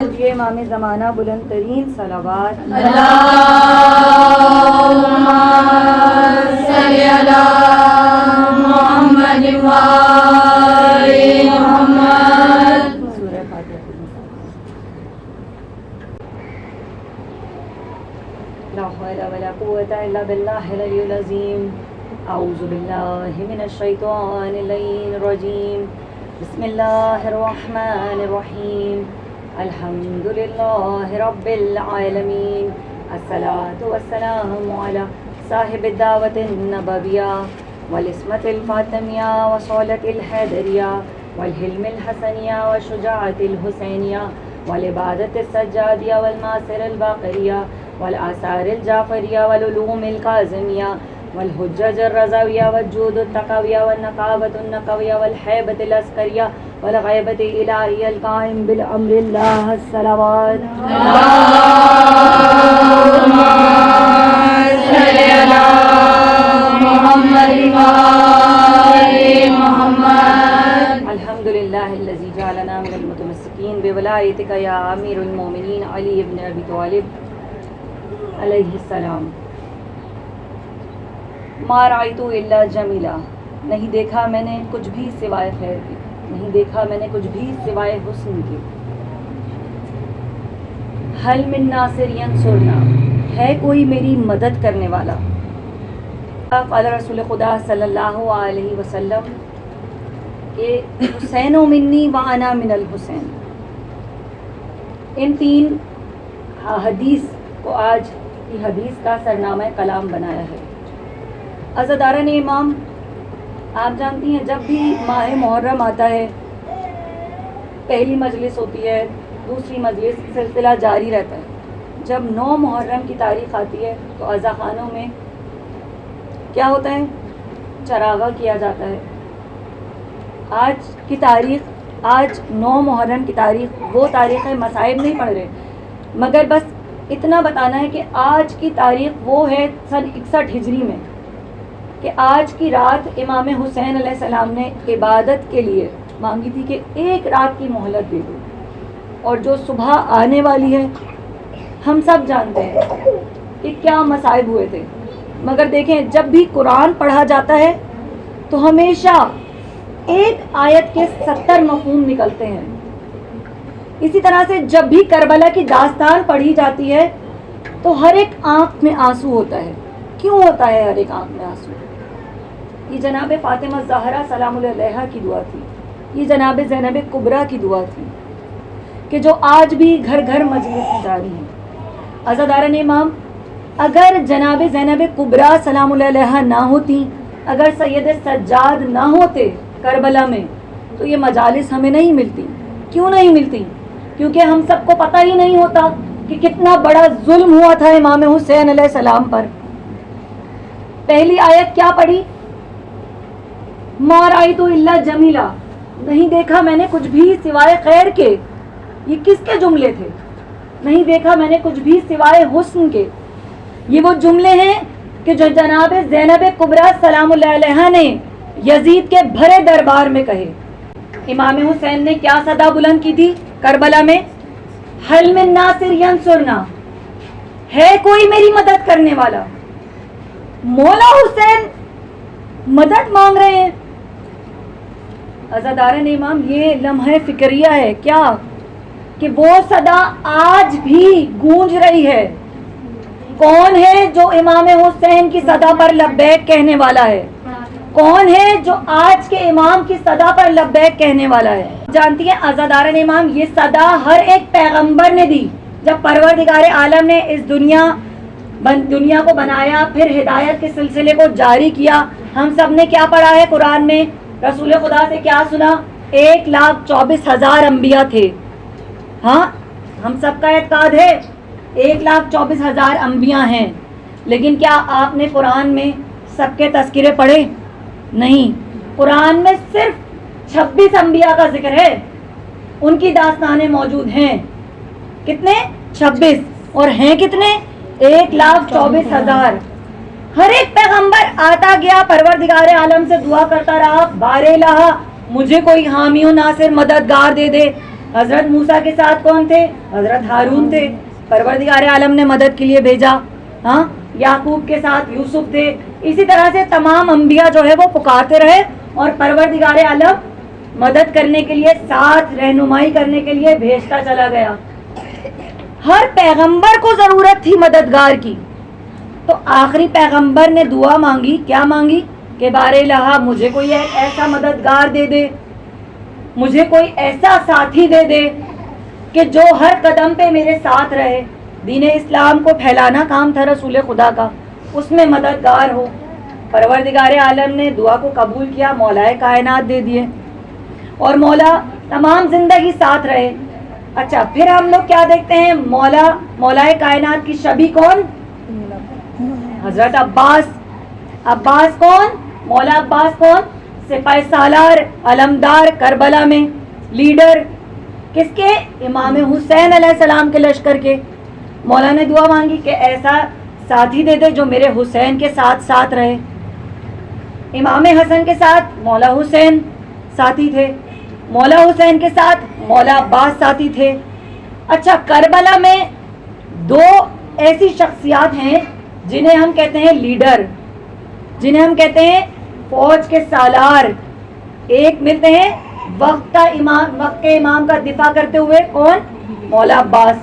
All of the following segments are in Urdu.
یہ امام زمانہ بلند ترین صلوات اللہم صلی علی محمد و آل محمد۔ سورہ فاتحہ۔ لا حول ولا قوة الا باللہ العلی العظیم۔ اعوذ باللہ من الشیطان اللعین الرجیم۔ بسم اللہ الرحمن الرحیم۔ الحمد للہ رب العالمین، الصلاۃ والسلام علی صاحب الدعوۃ النبویہ والعصمۃ الفاطمیہ وصولۃ الحیدریہ والحلم الحسنیہ والشجاعۃ الحسینیہ والعبادۃ السجادیہ والماثر الباقریہ والآثار الجعفریہ والعلوم الکاظمیہ والحجج الرضویہ والجود التقویہ والنقابۃ النقویہ والحیبۃ العسکریہ والغیبۃ الہیہ القائم بالامر اللہ الصلوات۔ اللہم صلی علی محمد و آل محمد۔ الحمدللہ الذی جعلنا من المتمسکین بولایتک یا امیر المومنین علی بن ابی طالب علیہ السلام۔ ما رأیت الا جمیلا، نہیں دیکھا میں نے کچھ بھی سوائے خیر کے، نہیں دیکھا میں نے کچھ بھی سوائے حسن کے۔ حل من ناصر ینصرنا، ہے کوئی میری مدد کرنے والا۔ قال رسول خدا صلی اللہ علیہ وسلم کہ حسین منی وانا من الحسین۔ ان تین حدیث کو آج کی حدیث کا سرنامہ کلام بنایا ہے۔ عزاداران امام، آپ جانتی ہیں جب بھی ماہ محرم آتا ہے، پہلی مجلس ہوتی ہے، دوسری مجلس، سلسلہ جاری رہتا ہے۔ جب 9 محرم کی تاریخ آتی ہے تو عزا خانوں میں کیا ہوتا ہے؟ چراغاں کیا جاتا ہے۔ آج کی تاریخ، آج 9 محرم کی تاریخ، وہ تاریخ ہے، مصائب نہیں پڑھ رہے، مگر بس اتنا بتانا ہے کہ آج کی تاریخ وہ ہے سن 61 ہجری میں، کہ آج کی رات امام حسین علیہ السلام نے عبادت کے لیے مانگی تھی کہ ایک رات کی مہلت دے دو، اور جو صبح آنے والی ہے ہم سب جانتے ہیں کہ کیا مصائب ہوئے تھے۔ مگر دیکھیں، جب بھی قرآن پڑھا جاتا ہے تو ہمیشہ ایک آیت کے 70 مفہوم نکلتے ہیں۔ اسی طرح سے جب بھی کربلا کی داستان پڑھی جاتی ہے تو ہر ایک آنکھ میں آنسو ہوتا ہے۔ کیوں ہوتا ہے ہر ایک آنکھ میں آنسو؟ یہ جناب فاطمہ زہرا سلام اللہ علیہا کی دعا تھی، یہ جناب زینب کبریٰ کی دعا تھی، کہ جو آج بھی گھر گھر مجلس جاری ہیں۔ عزاداران امام، اگر جناب زینب کبریٰ سلام اللہ علیہا نہ ہوتی، اگر سید سجاد نہ ہوتے کربلا میں، تو یہ مجالس ہمیں نہیں ملتی۔ کیوں نہیں ملتی؟ کیونکہ ہم سب کو پتہ ہی نہیں ہوتا کہ کتنا بڑا ظلم ہوا تھا امام حسین علیہ السلام پر۔ پہلی آیت کیا پڑھی؟ ما رأیت الا جمیلا، نہیں دیکھا میں نے کچھ بھی سوائے خیر کے۔ یہ کس کے جملے تھے؟ نہیں دیکھا میں نے کچھ بھی سوائے حسن کے۔ یہ وہ جملے ہیں کہ جو جناب زینب کبریٰ سلام اللہ علیہا نے یزید کے بھرے دربار میں کہے۔ امام حسین نے کیا صدا بلند کی تھی کربلا میں؟ حل من ناصر ینصرنا، ہے کوئی میری مدد کرنے والا؟ مولا حسین مدد مانگ رہے ہیں۔ عزاداران امام، یہ لمحہ فکریہ ہے کیا کہ وہ صدا آج بھی گونج رہی ہے۔ کون ہے جو امام حسین کی صدا پر لبیک کہنے والا ہے؟ کون ہے جو آج کے امام کی صدا پر لبیک کہنے والا ہے؟ جانتی ہیں عزاداران امام، یہ صدا ہر ایک پیغمبر نے دی۔ جب پروردگار عالم نے اس دنیا کو بنایا، پھر ہدایت کے سلسلے کو جاری کیا، ہم سب نے کیا پڑھا ہے قرآن میں؟ رسول خدا سے کیا سنا؟ 1,24,000 انبیاء تھے۔ ہاں، ہم سب کا اعتقاد ہے 1,24,000 انبیاء ہیں، لیکن کیا آپ نے قرآن میں سب کے تذکرے پڑھے؟ نہیں، قرآن میں صرف 26 انبیاء کا ذکر ہے، ان کی داستانیں موجود ہیں۔ کتنے؟ 26۔ اور ہیں کتنے؟ 1,24,000۔ ہر ایک پیغمبر آتا گیا، پروردگار عالم سے دعا کرتا رہا، بارے الہ مجھے کوئی حامی و ناصر مددگار دے دے، حضرت موسیٰ کے ساتھ کون تھے؟ حضرت ہارون تھے، پروردگار عالم نے مدد کے لیے بھیجا. ہاں، یعقوب کے ساتھ یوسف تھے. اسی طرح سے تمام انبیاء جو ہے وہ پکارتے رہے اور پروردگار عالم مدد کرنے کے لیے، ساتھ رہنمائی کرنے کے لیے بھیجتا چلا گیا. ہر پیغمبر کو ضرورت تھی مددگار کی، تو آخری پیغمبر نے دعا مانگی. کیا مانگی؟ کہ بار الہ مجھے کوئی ایسا مددگار دے دے، مجھے کوئی ایسا ساتھی دے دے کہ جو ہر قدم پہ میرے ساتھ رہے. دین اسلام کو پھیلانا کام تھا رسول خدا کا، اس میں مددگار ہو. پروردگار عالم نے دعا کو قبول کیا، مولا کائنات دے دیے اور مولا تمام زندگی ساتھ رہے. اچھا، پھر ہم لوگ کیا دیکھتے ہیں؟ مولا کائنات کی شبیہ کون؟ حضرت عباس. عباس کون؟ مولا عباس کون؟ سپاہی سالار، علمدار کربلا میں، لیڈر کس کے؟ امام حسین علیہ السلام کے لشکر کے. مولا نے دعا مانگی کہ ایسا ساتھی دے دے جو میرے حسین کے ساتھ ساتھ رہے. امام حسن کے ساتھ مولا حسین ساتھی تھے، مولا حسین کے ساتھ مولا عباس ساتھی تھے. اچھا، کربلا میں دو ایسی شخصیات ہیں جنہیں ہم کہتے ہیں لیڈر، جنہیں ہم کہتے ہیں فوج کے سالار. ایک ملتے ہیں وقت کے امام کا دفاع کرتے ہوئے، کون؟ مولا عباس.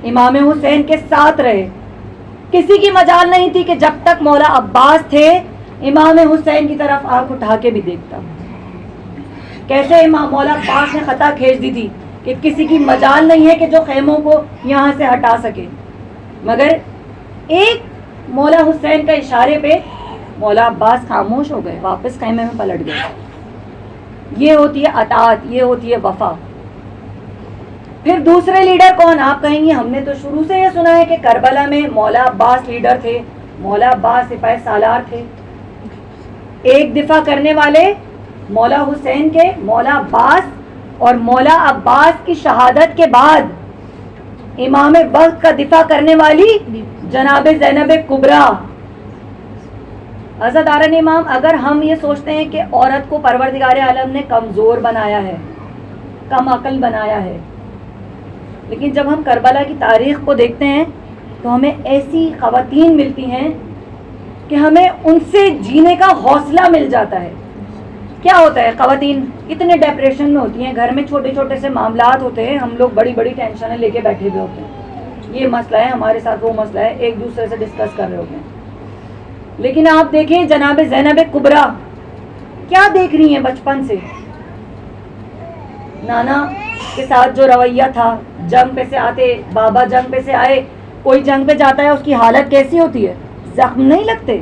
امام حسین کے ساتھ رہے. کسی کی مجال نہیں تھی کہ جب تک مولا عباس تھے امام حسین کی طرف آنکھ اٹھا کے بھی دیکھتا. کیسے امام مولا عباس نے خطا کھینچ دی تھی کہ کسی کی مجال نہیں ہے کہ جو خیموں کو یہاں سے ہٹا سکے، مگر ایک مولا حسین کا اشارے پہ مولا عباس خاموش ہو گئے، واپس خیمے میں پلٹ گئے. یہ ہوتی ہے اطاعت، یہ ہوتی ہے وفا. پھر دوسرے لیڈر کون؟ آپ کہیں گے ہم نے تو شروع سے یہ سنا ہے کہ کربلا میں مولا عباس لیڈر تھے، مولا عباس سپاہی سالار تھے. ایک دفاع کرنے والے مولا حسین کے، مولا عباس، اور مولا عباس کی شہادت کے بعد امام وقت کا دفاع کرنے والی جناب زینب کبریٰ. عزاداران امام، اگر ہم یہ سوچتے ہیں کہ عورت کو پروردگار عالم نے کمزور بنایا ہے، کم عقل بنایا ہے، لیکن جب ہم کربلا کی تاریخ کو دیکھتے ہیں تو ہمیں ایسی خواتین ملتی ہیں کہ ہمیں ان سے جینے کا حوصلہ مل جاتا ہے. کیا ہوتا ہے؟ خواتین اتنے ڈپریشن میں ہوتی ہیں، گھر میں چھوٹے چھوٹے سے معاملات ہوتے ہیں، ہم لوگ بڑی بڑی ٹینشنیں لے کے بیٹھے ہوئے ہوتے ہیں، یہ مسئلہ ہے ہمارے ساتھ، وہ مسئلہ ہے، ایک دوسرے سے ڈسکس کر رہے ہوتے ہیں. لیکن آپ دیکھیں جناب زینب کبریٰ کیا دیکھ رہی ہیں بچپن سے. نانا کے ساتھ جو رویہ تھا، جنگ پہ سے آتے، بابا جنگ پہ سے آئے، کوئی جنگ پہ جاتا ہے اس کی حالت کیسی ہوتی ہے؟ زخم نہیں لگتے؟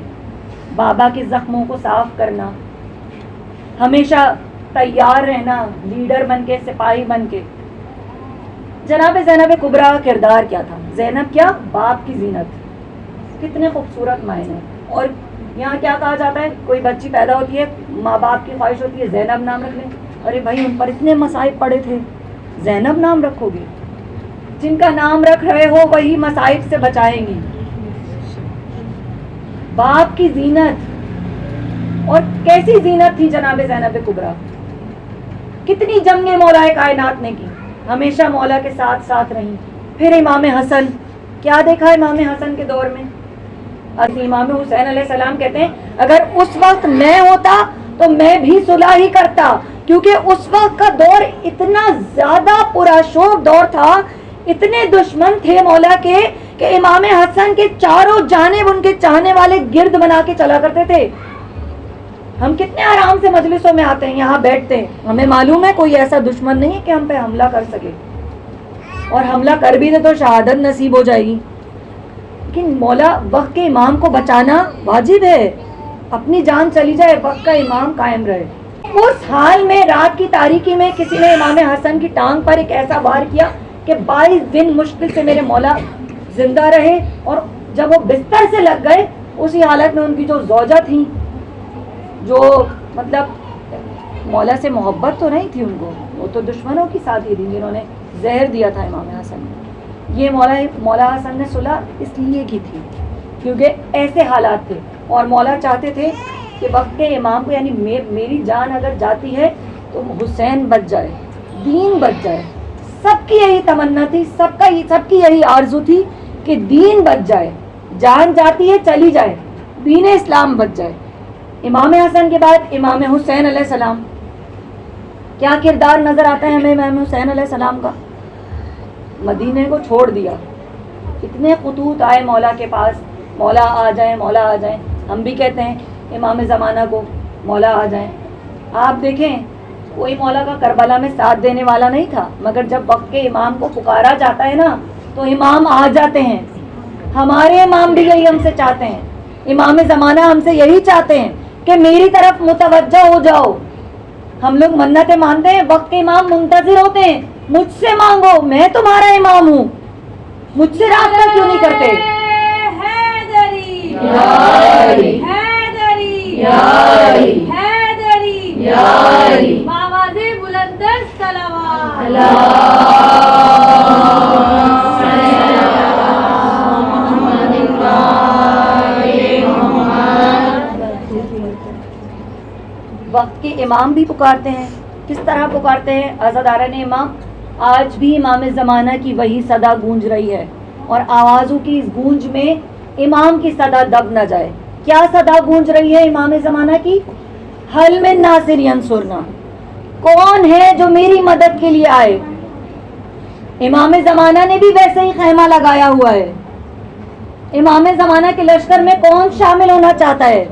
بابا کے زخموں کو صاف کرنا، ہمیشہ تیار رہنا، لیڈر بن کے، سپاہی بن کے. جناب زینب کبریٰ کا کردار کیا تھا؟ زینب کیا؟ باپ کی زینت. کتنے خوبصورت معنی. اور یہاں کیا کہا جاتا ہے؟ کوئی بچی پیدا ہوتی ہے، ماں باپ کی خواہش ہوتی ہے زینب نام رکھ لیں. ارے بھائی، ان پر اتنے مصائب پڑے تھے، زینب نام رکھو گے؟ جن کا نام رکھ رہے ہو وہی مصائب سے بچائیں گی. باپ کی زینت. اور کیسی زینت تھی جناب زینب کبریٰ. کتنی جنگیں مولا کائنات نے کی، ہمیشہ مولا کے ساتھ ساتھ رہی. پھر امام حسن، کیا دیکھا امام حسن کے دور میں؟ امام حسین علیہ السلام کہتے ہیں اگر اس وقت میں ہوتا تو میں بھی صلح ہی کرتا، کیونکہ اس وقت کا دور اتنا زیادہ پراشوب دور تھا، اتنے دشمن تھے مولا کے کہ امام حسن کے چاروں جانب ان کے چاہنے والے گرد بنا کے چلا کرتے تھے. ہم کتنے آرام سے مجلسوں میں آتے ہیں، یہاں بیٹھتے ہیں، ہمیں معلوم ہے کوئی ایسا دشمن نہیں ہے کہ ہم پہ حملہ کر سکے، اور حملہ کر بھی دے تو شہادت نصیب ہو جائے گی. لیکن مولا وقت کے امام کو بچانا واجب ہے. اپنی جان چلی جائے، وقت کا امام قائم رہے. اس حال میں رات کی تاریکی میں کسی نے امام حسن کی ٹانگ پر ایک ایسا وار کیا کہ 22 دن مشکل سے میرے مولا زندہ رہے. اور جب وہ بستر سے لگ گئے، اسی حالت میں ان کی جو زوجہ تھیں، جو مطلب مولا سے محبت تو نہیں تھی ان کو، وہ تو دشمنوں کی ساتھی تھی جنہوں نے زہر دیا تھا امام حسن نے. یہ مولا حسن نے صلح اس لیے کی تھی کیونکہ ایسے حالات تھے، اور مولا چاہتے تھے کہ وقت کے امام کو، یعنی میری جان اگر جاتی ہے تو حسین بچ جائے، دین بچ جائے. سب کی یہی تمنا تھی، سب کی یہی آرزو تھی کہ دین بچ جائے، جان جاتی ہے چلی جائے، دین اسلام بچ جائے۔ امام حسن کے بعد امام حسین علیہ السلام، کیا کردار نظر آتا ہے ہمیں امام حسین علیہ السلام کا؟ مدینے کو چھوڑ دیا، اتنے خطوط آئے مولا کے پاس، مولا آ جائیں، مولا آ جائیں۔ ہم بھی کہتے ہیں امام زمانہ کو مولا آ جائیں۔ آپ دیکھیں کوئی مولا کا کربلا میں ساتھ دینے والا نہیں تھا، مگر جب وقت کے امام کو پکارا جاتا ہے نا تو امام آ جاتے ہیں۔ ہمارے امام بھی یہی ہم سے چاہتے ہیں، امام زمانہ ہم سے یہی چاہتے ہیں کہ میری طرف متوجہ ہو جاؤ۔ ہم لوگ منتیں مانتے ہیں، وقت کے امام منتظر ہوتے ہیں، مجھ سے مانگو، میں تمہارا امام ہوں، مجھ سے رابطہ کیوں نہیں کرتے؟ حیدری یا علی، حیدری یا علی، حیدری یا علی، آواز بلند صلوات وقت کے امام بھی پکارتے ہیں۔ کس طرح پکارتے ہیں عزاداران امام؟ آج بھی امام زمانہ کی وہی صدا گونج رہی ہے، اور آوازوں کی اس گونج میں امام کی صدا دب نہ جائے۔ کیا صدا گونج رہی ہے امام زمانہ کی؟ حل من ناصر ینصرنا، کون ہے جو میری مدد کے لیے آئے؟ امام زمانہ نے بھی ویسے ہی خیمہ لگایا ہوا ہے۔ امام زمانہ کے لشکر میں کون شامل ہونا چاہتا ہے؟